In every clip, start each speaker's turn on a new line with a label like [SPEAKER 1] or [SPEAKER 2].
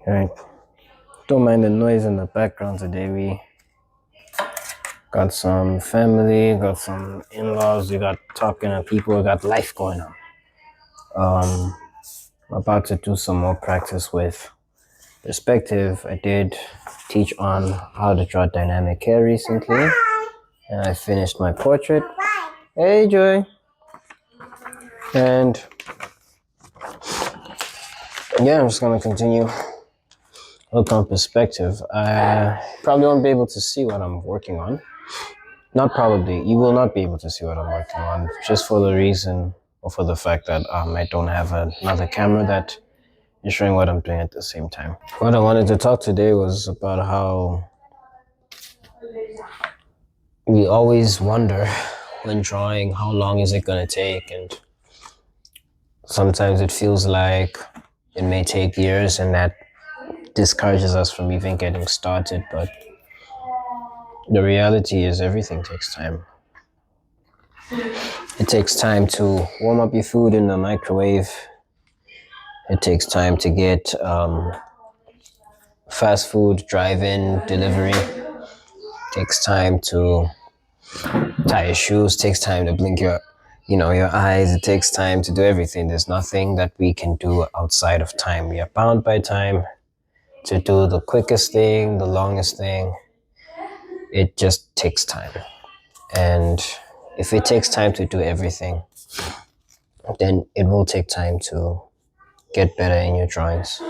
[SPEAKER 1] Right. Don't mind the noise in the background today. We got some family, got some in-laws, we got talking to people, we got life going on. I'm about to do some more practice with perspective. I did teach on how to draw dynamic hair recently, and I finished my portrait. Hey, Joy. And yeah, I'm just gonna continue work on perspective. I probably won't be able to see what I'm working on. Not probably. You will not be able to see what I'm working on, just for the reason or for the fact that I don't have another camera that is showing what I'm doing at the same time. What I wanted to talk today was about how we always wonder when drawing how long is it going to take, and sometimes it feels like it may take years, and that discourages us from even getting started. But the reality is everything takes time. It takes time to warm up your food in the microwave. It takes time to get fast food, drive-in, delivery. It takes time to tie your shoes. It takes time to blink your eyes. It takes time to do everything. There's nothing that we can do outside of time. We are bound by time to do the quickest thing, the longest thing. It just takes time. And if it takes time to do everything, then it will take time to get better in your drawings.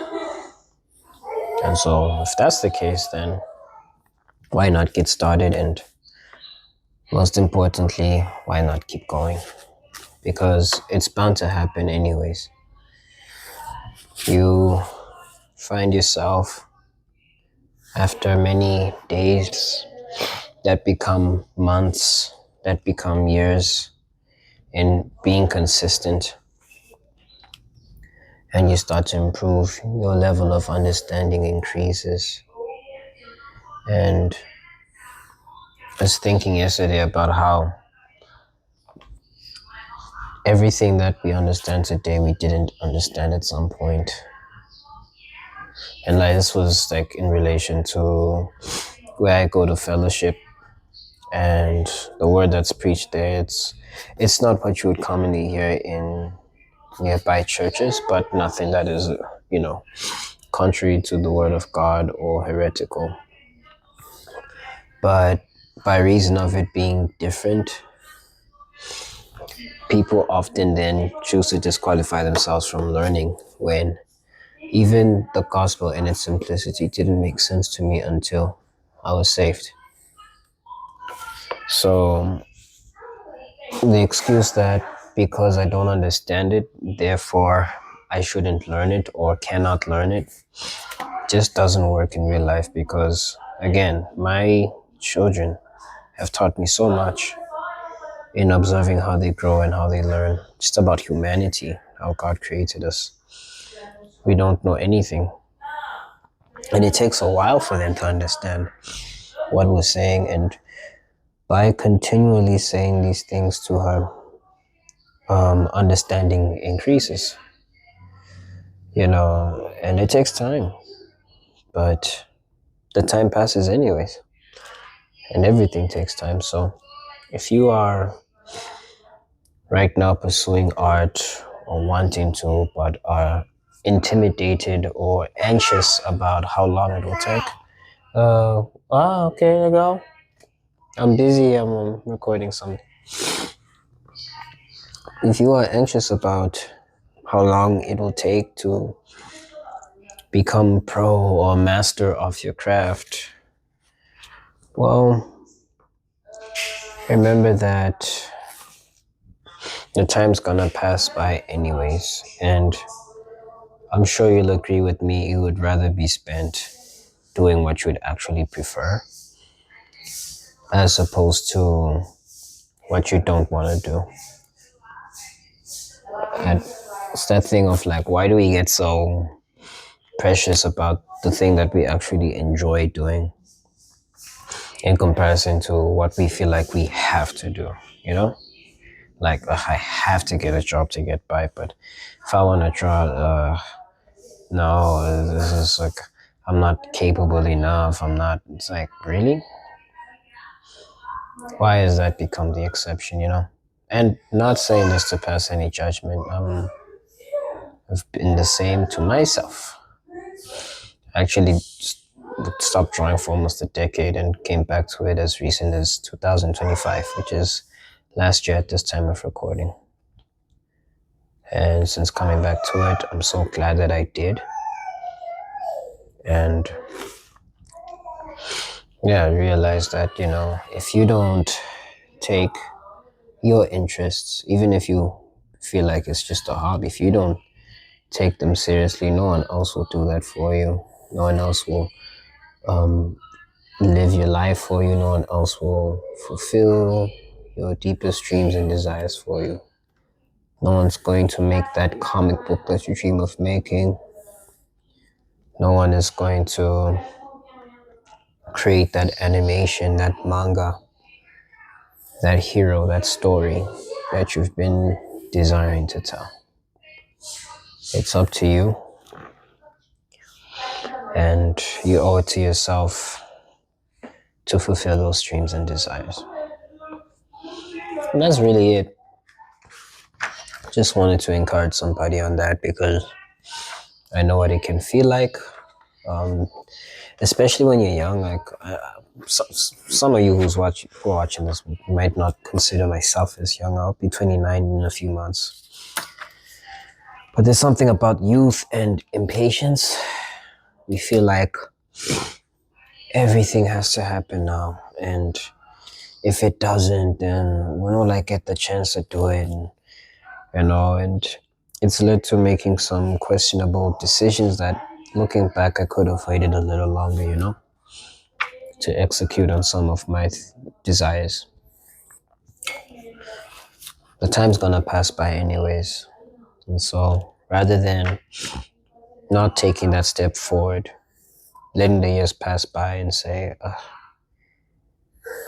[SPEAKER 1] And so if that's the case, then why not get started? And most importantly, why not keep going? Because it's bound to happen anyways. You find yourself after many days that become months, that become years, in being consistent, and you start to improve, your level of understanding increases. And I was thinking yesterday about how everything that we understand today we didn't understand at some point. And like this was like in relation to where I go to fellowship, and the word that's preached there, it's not what you would commonly hear in nearby churches, but nothing that is, contrary to the word of God or heretical. But by reason of it being different, people often then choose to disqualify themselves from learning, when even the gospel in its simplicity didn't make sense to me until I was saved. So the excuse that because I don't understand it, therefore I shouldn't learn it or cannot learn it, just doesn't work in real life. Because again, my children have taught me so much in observing how they grow and how they learn, just about humanity, how God created us. We don't know anything, and it takes a while for them to understand what we're saying. And by continually saying these things to her, understanding increases, and it takes time, but the time passes anyways, and everything takes time. So if you are right now pursuing art or wanting to, but are intimidated or anxious about how long it will take, okay, you go. I'm busy, I'm recording something. If you are anxious about how long it will take to become pro or master of your craft, well, remember that the time's gonna pass by anyways, and I'm sure you'll agree with me, you would rather be spent doing what you would actually prefer as opposed to what you don't want to do. And it's that thing of like, why do we get so precious about the thing that we actually enjoy doing in comparison to what we feel like we have to do, Like, I have to get a job to get by, but if I want to draw no, this is like, I'm not capable enough. I'm not. It's like, really? Why has that become the exception? And not saying this to pass any judgment. I've been the same to myself. I actually stopped drawing for almost a decade and came back to it as recent as 2025, which is last year at this time of recording. And since coming back to it, I'm so glad that I did. And yeah, I realized that, if you don't take your interests, even if you feel like it's just a hobby, if you don't take them seriously, no one else will do that for you. No one else will live your life for you. No one else will fulfill your deepest dreams and desires for you. No one's going to make that comic book that you dream of making. No one is going to create that animation, that manga, that hero, that story that you've been desiring to tell. It's up to you, and you owe it to yourself to fulfill those dreams and desires. And that's really it. Just wanted to encourage somebody on that because I know what it can feel like, especially when you're young. Like some of you who are watching this might not consider myself as young. I'll be 29 in a few months. But there's something about youth and impatience. We feel like everything has to happen now, and if it doesn't, then we don't get the chance to do it, and it's led to making some questionable decisions that, looking back, I could have waited a little longer, to execute on some of my desires. The time's gonna pass by anyways, and so rather than not taking that step forward, letting the years pass by and say,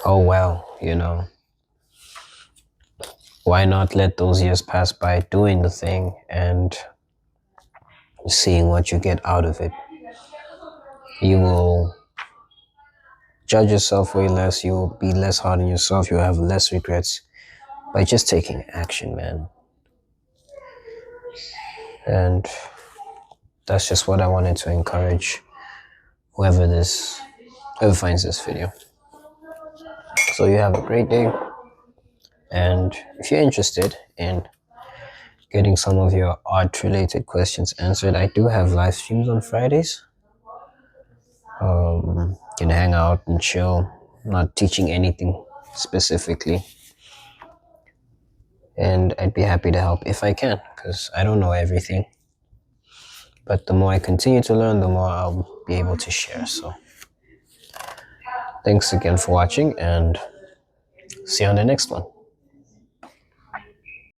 [SPEAKER 1] oh well, why not let those years pass by doing the thing and seeing what you get out of it? You will judge yourself way less, you will be less hard on yourself, you'll have less regrets by just taking action, man. And that's just what I wanted to encourage whoever finds this video. So you have a great day, and if you're interested in getting some of your art related questions answered, I do have live streams on Fridays. You can hang out and chill. I'm not teaching anything specifically, and I'd be happy to help if I can, because I don't know everything, but the more I continue to learn, the more I'll be able to share. So thanks again for watching, and see you on the next one.